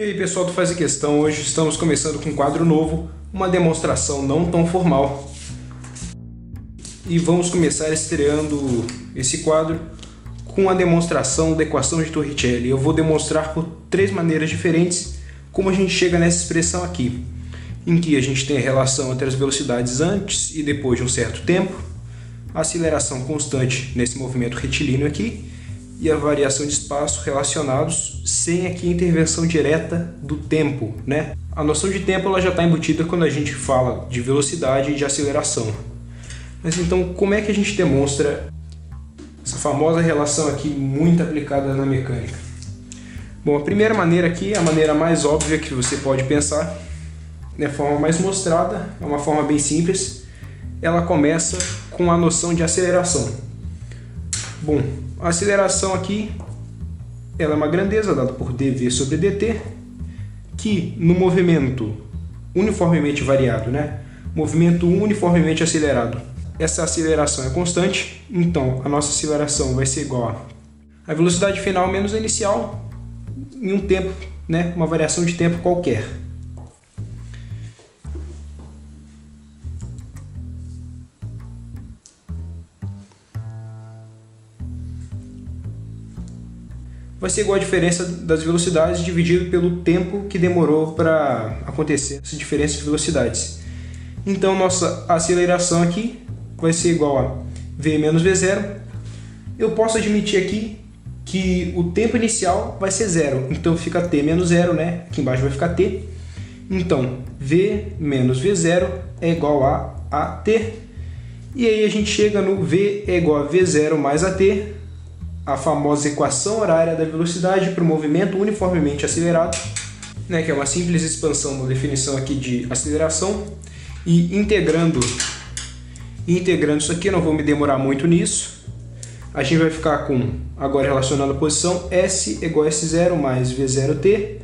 E aí pessoal do Faz a Questão, hoje estamos começando com um quadro novo, uma demonstração não tão formal. E vamos começar estreando esse quadro com a demonstração da equação de Torricelli. Eu vou demonstrar por três maneiras diferentes como a gente chega nessa expressão aqui, em que a gente tem a relação entre as velocidades antes e depois de um certo tempo, a aceleração constante nesse movimento retilíneo aqui, e a variação de espaço relacionados sem aqui a intervenção direta do tempo, né? A noção de tempo ela já está embutida quando a gente fala de velocidade e de aceleração. Mas então, como é que a gente demonstra essa famosa relação aqui muito aplicada na mecânica? Bom, a primeira maneira aqui, a maneira mais óbvia que você pode pensar, é a forma mais mostrada, é uma forma bem simples. Ela começa com a noção de aceleração. Bom, a aceleração aqui ela é uma grandeza dada por dv sobre dt, que no movimento uniformemente variado, né? Movimento uniformemente acelerado, essa aceleração é constante, então a nossa aceleração vai ser igual a velocidade final menos a inicial em um tempo, né? Uma variação de tempo qualquer. Vai ser igual a diferença das velocidades dividido pelo tempo que demorou para acontecer essa diferença de velocidades. Então, nossa aceleração aqui vai ser igual a v menos v0. Eu posso admitir aqui que o tempo inicial vai ser zero, então fica t menos zero, né? Aqui embaixo vai ficar t. Então, v menos v0 é igual a at. E aí a gente chega no v é igual a v0 mais at, a famosa equação horária da velocidade para o movimento uniformemente acelerado, né, que é uma simples expansão da definição aqui de aceleração, e integrando isso aqui, eu não vou me demorar muito nisso, a gente vai ficar com, agora relacionando a posição, s igual a s0 mais v0t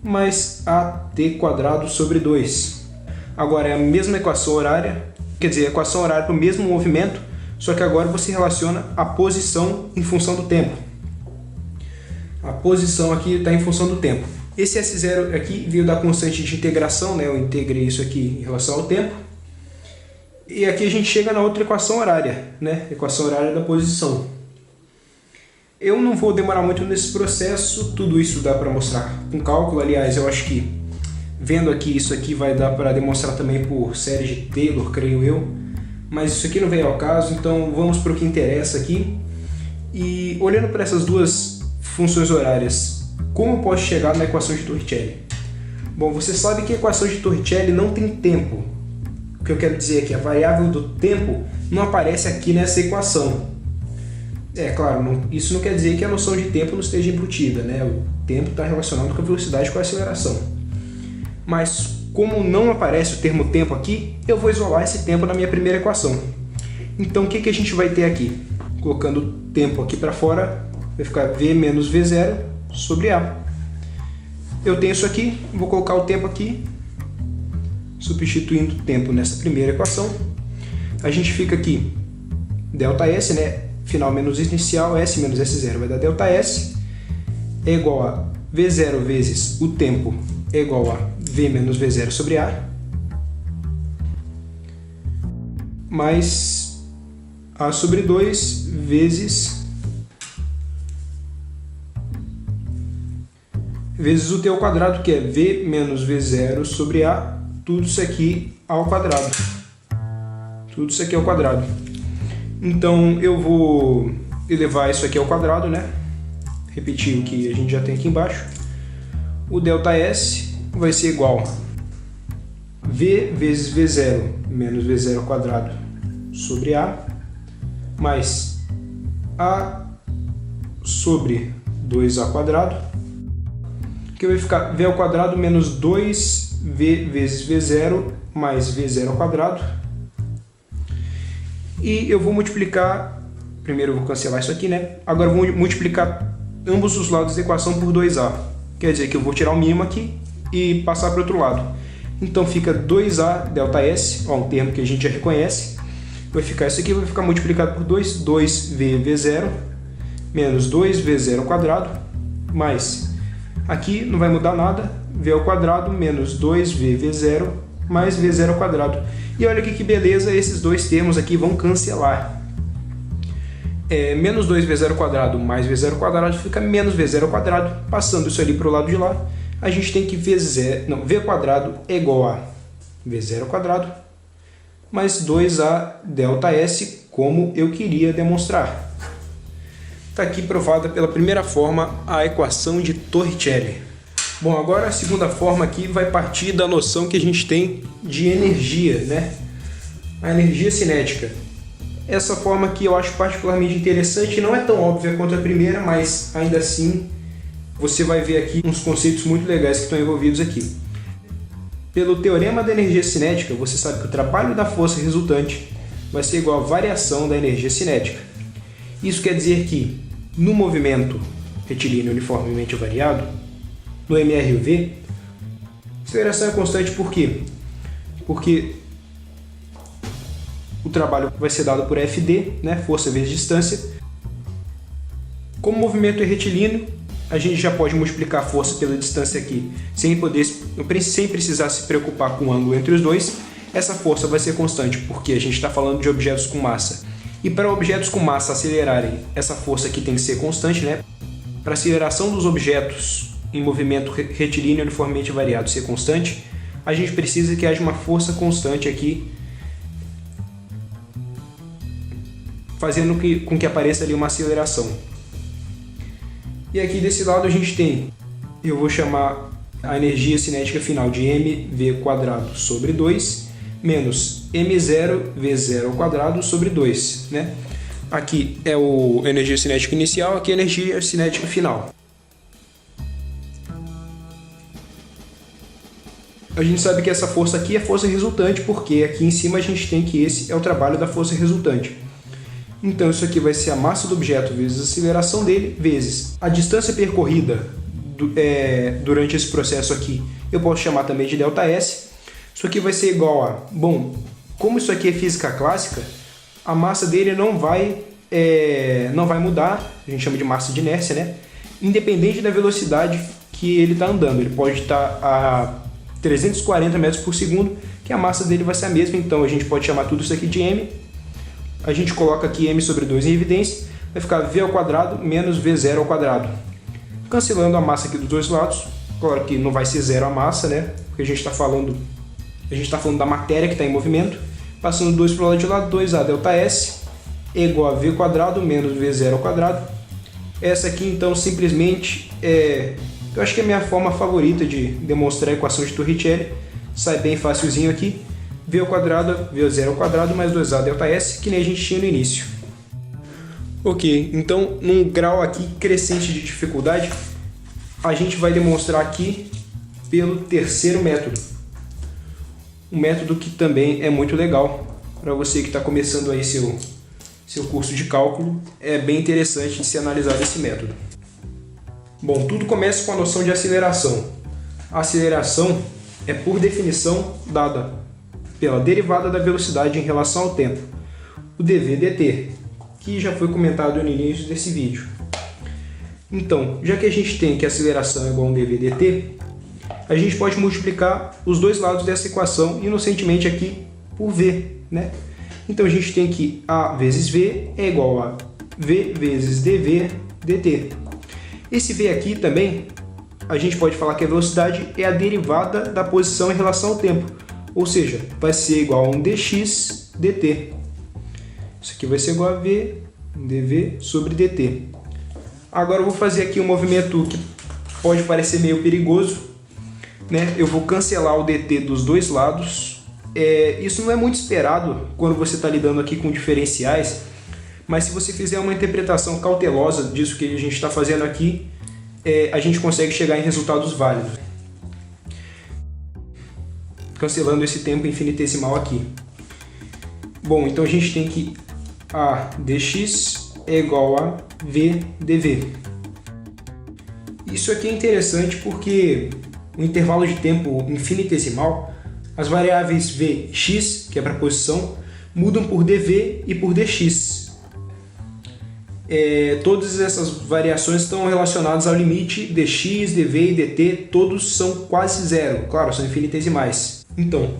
mais at quadrado sobre 2. Agora é a mesma equação horária, quer dizer, a equação horária para o mesmo movimento, só que agora você relaciona a posição em função do tempo. A posição aqui está em função do tempo. Esse S0 aqui veio da constante de integração, né? Eu integrei isso aqui em relação ao tempo. E aqui a gente chega na outra equação horária, né? Equação horária da posição. Eu não vou demorar muito nesse processo, tudo isso dá para mostrar com cálculo. Aliás, eu acho que vendo aqui isso aqui vai dar para demonstrar também por série de Taylor, creio eu. Mas isso aqui não vem ao caso, então vamos para o que interessa aqui. E olhando para essas duas funções horárias, como eu posso chegar na equação de Torricelli? Bom, você sabe que a equação de Torricelli não tem tempo. O que eu quero dizer é que a variável do tempo não aparece aqui nessa equação. É claro, isso não quer dizer que a noção de tempo não esteja embutida, né? O tempo está relacionado com a velocidade e com a aceleração. Mas como não aparece o termo tempo aqui, eu vou isolar esse tempo na minha primeira equação. Então, o que a gente vai ter aqui? Colocando o tempo aqui para fora, vai ficar v menos v0 sobre a. Eu tenho isso aqui, vou colocar o tempo aqui, substituindo o tempo nessa primeira equação. A gente fica aqui, ΔS, né? Final menos inicial, S menos S0 vai dar ΔS, é igual a v0 vezes o tempo é igual a v menos v0 sobre a, mais a sobre 2 vezes o t ao quadrado, que é v menos v0 sobre a, tudo isso aqui ao quadrado. Tudo isso aqui ao quadrado. Então eu vou elevar isso aqui ao quadrado, né? Repetir o que a gente já tem aqui embaixo. O ΔS vai ser igual a v vezes v0 menos v0 ao quadrado sobre a, mais a sobre 2a quadrado, que vai ficar v ao quadrado menos 2v vezes v0 mais v0 ao quadrado. E eu vou multiplicar, primeiro eu vou cancelar isso aqui, né? Agora eu vou multiplicar ambos os lados da equação por 2a. Quer dizer que eu vou tirar o mínimo aqui e passar para o outro lado. Então fica 2a ΔS, ó, um termo que a gente já reconhece. Vai ficar isso aqui, vai ficar multiplicado por 2, 2v v0 menos 2v0 ao quadrado, mais Aqui não vai mudar nada, v ao quadrado menos 2v v0 mais v0 ao quadrado. E olha aqui que beleza, esses dois termos aqui vão cancelar. Menos 2v0 ao quadrado mais v0 ao quadrado fica menos v0 ao quadrado. Passando isso ali para o lado de lá, a gente tem que v quadrado é igual a v0 ao quadrado mais 2a ΔS, como eu queria demonstrar. Está aqui provada pela primeira forma a equação de Torricelli. Bom, agora a segunda forma aqui vai partir da noção que a gente tem de energia, né? A energia cinética. Essa forma aqui eu acho particularmente interessante, não é tão óbvia quanto a primeira, mas ainda assim você vai ver aqui uns conceitos muito legais que estão envolvidos aqui. Pelo teorema da energia cinética, você sabe que o trabalho da força resultante vai ser igual à variação da energia cinética. Isso quer dizer que no movimento retilíneo uniformemente variado, no MRV, a aceleração é constante por quê? Porque o trabalho vai ser dado por FD, né? Força vezes distância. Como o movimento é retilíneo, a gente já pode multiplicar a força pela distância aqui, sem precisar se preocupar com o ângulo entre os dois. Essa força vai ser constante porque a gente está falando de objetos com massa. E para objetos com massa acelerarem, essa força aqui tem que ser constante, né? Para a aceleração dos objetos em movimento retilíneo uniformemente variado ser constante, a gente precisa que haja uma força constante aqui, fazendo com que apareça ali uma aceleração. E aqui desse lado a gente tem, eu vou chamar a energia cinética final de mv² sobre 2 menos m0 v0 ao quadrado sobre 2, né? Aqui é a energia cinética inicial, aqui é a energia cinética final. A gente sabe que essa força aqui é força resultante, porque aqui em cima a gente tem que esse é o trabalho da força resultante. Então isso aqui vai ser a massa do objeto vezes a aceleração dele, vezes a distância percorrida durante esse processo aqui. Eu posso chamar também de ΔS. Isso aqui vai ser igual a... Bom, como isso aqui é física clássica, a massa dele não vai mudar, a gente chama de massa de inércia, né? Independente da velocidade que ele está andando. Ele pode estar a 340 metros por segundo, que a massa dele vai ser a mesma, então a gente pode chamar tudo isso aqui de m. A gente coloca aqui m sobre 2 em evidência, vai ficar v ao quadrado menos v0 ao quadrado. Cancelando a massa aqui dos dois lados, claro que não vai ser zero a massa, né? Porque a gente está falando da matéria que está em movimento. Passando 2 para o lado de lá, 2a ΔS é igual a v² menos v0 ao quadrado. Essa aqui então simplesmente eu acho que é a minha forma favorita de demonstrar a equação de Torricelli. Sai bem facilzinho aqui. V ao quadrado, v0 ao quadrado mais 2a ΔS, que nem a gente tinha no início. Ok, então num grau aqui crescente de dificuldade, a gente vai demonstrar aqui pelo terceiro método. Um método que também é muito legal para você que está começando aí seu curso de cálculo. É bem interessante de se analisar esse método. Bom, tudo começa com a noção de aceleração. A aceleração é, por definição, dada pela derivada da velocidade em relação ao tempo, o dv/dt, que já foi comentado no início desse vídeo. Então, já que a gente tem que a aceleração é igual a um dv/dt, a gente pode multiplicar os dois lados dessa equação inocentemente aqui por v, né? Então a gente tem que a vezes v é igual a v vezes dv/dt. Esse v aqui também, a gente pode falar que a velocidade é a derivada da posição em relação ao tempo. Ou seja, vai ser igual a um dx dt. Isso aqui vai ser igual a v dv sobre dt. Agora eu vou fazer aqui um movimento que pode parecer meio perigoso, né? Eu vou cancelar o dt dos dois lados. Isso não é muito esperado quando você está lidando aqui com diferenciais, mas se você fizer uma interpretação cautelosa disso que a gente está fazendo aqui, a gente consegue chegar em resultados válidos. Cancelando esse tempo infinitesimal aqui. Bom, então a gente tem que a dx é igual a v dv. Isso aqui é interessante porque no intervalo de tempo infinitesimal, as variáveis vx, que é para a posição, mudam por dv e por dx. todas essas variações estão relacionadas ao limite dx, dv e dt, todos são quase zero, claro, são infinitesimais. Então,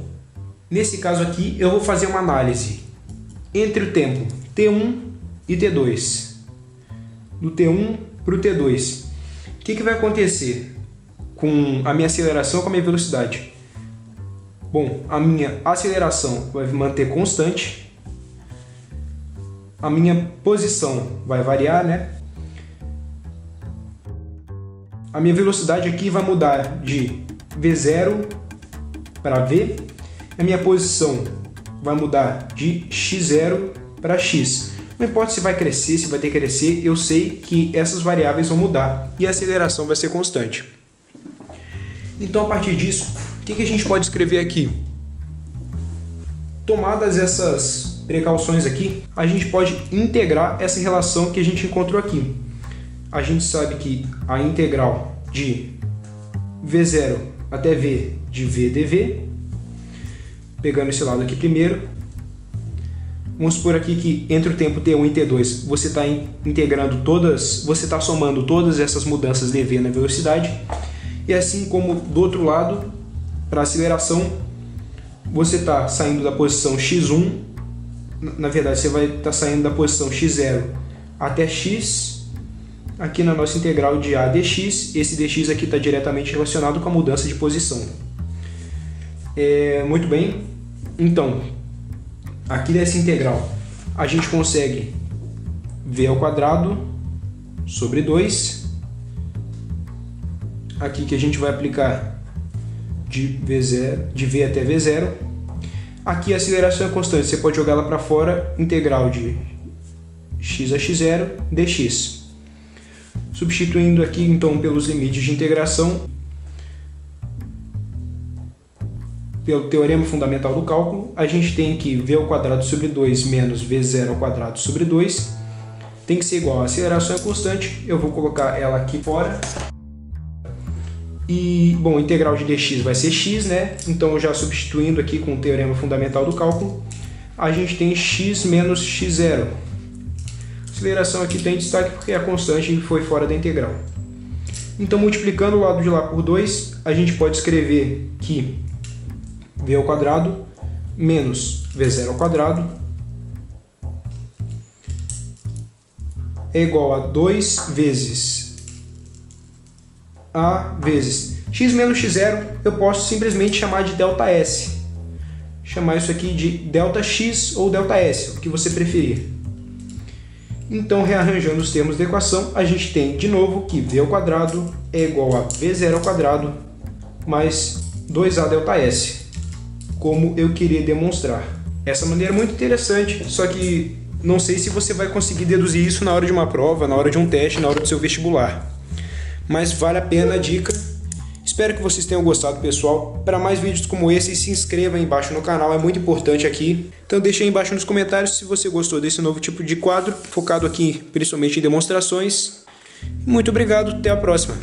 nesse caso aqui, eu vou fazer uma análise entre o tempo t1 e t2, do t1 para o t2. O que vai acontecer com a minha aceleração e com a minha velocidade? Bom, a minha aceleração vai manter constante, a minha posição vai variar, né? A minha velocidade aqui vai mudar de v0 para v, a minha posição vai mudar de x0 para x. Não importa se vai crescer, se vai decrescer, eu sei que essas variáveis vão mudar e a aceleração vai ser constante. Então, a partir disso, o que a gente pode escrever aqui? Tomadas essas precauções aqui, a gente pode integrar essa relação que a gente encontrou aqui. A gente sabe que a integral de v0 até v de v dv, pegando esse lado aqui primeiro, vamos supor aqui que entre o tempo t1 e t2 você está integrando todas, você está somando todas essas mudanças dv na velocidade, e assim como do outro lado, para a aceleração, você está saindo da posição x1, na verdade você vai estar saindo da posição x0 até x, aqui na nossa integral de a dx, esse dx aqui está diretamente relacionado com a mudança de posição. Muito bem, então, aqui dessa integral, a gente consegue v ao quadrado sobre 2, aqui que a gente vai aplicar de v até v0, aqui a aceleração é constante, você pode jogar ela para fora, integral de x a x0 dx. Substituindo aqui então pelos limites de integração, pelo teorema fundamental do cálculo, a gente tem que v ao quadrado sobre 2 menos v0 ao quadrado sobre 2 tem que ser igual a aceleração é constante, eu vou colocar ela aqui fora. E, bom, integral de dx vai ser x, né? Então, já substituindo aqui com o teorema fundamental do cálculo, a gente tem x menos x0. A aceleração aqui tem destaque porque a constante foi fora da integral. Então, multiplicando o lado de lá por 2, a gente pode escrever que v ao quadrado menos v0 ao quadrado é igual a 2 vezes a vezes x menos x0, eu posso simplesmente chamar de ΔS. Chamar isso aqui de ΔX ou ΔS, o que você preferir. Então, rearranjando os termos da equação, a gente tem de novo que v ao quadrado é igual a v0 ao quadrado mais 2a ΔS, como eu queria demonstrar. Essa maneira é muito interessante, só que não sei se você vai conseguir deduzir isso na hora de uma prova, na hora de um teste, na hora do seu vestibular. Mas vale a pena a dica. Espero que vocês tenham gostado, pessoal. Para mais vídeos como esse, se inscreva aí embaixo no canal, é muito importante aqui. Então deixe aí embaixo nos comentários se você gostou desse novo tipo de quadro, focado aqui principalmente em demonstrações. Muito obrigado, até a próxima.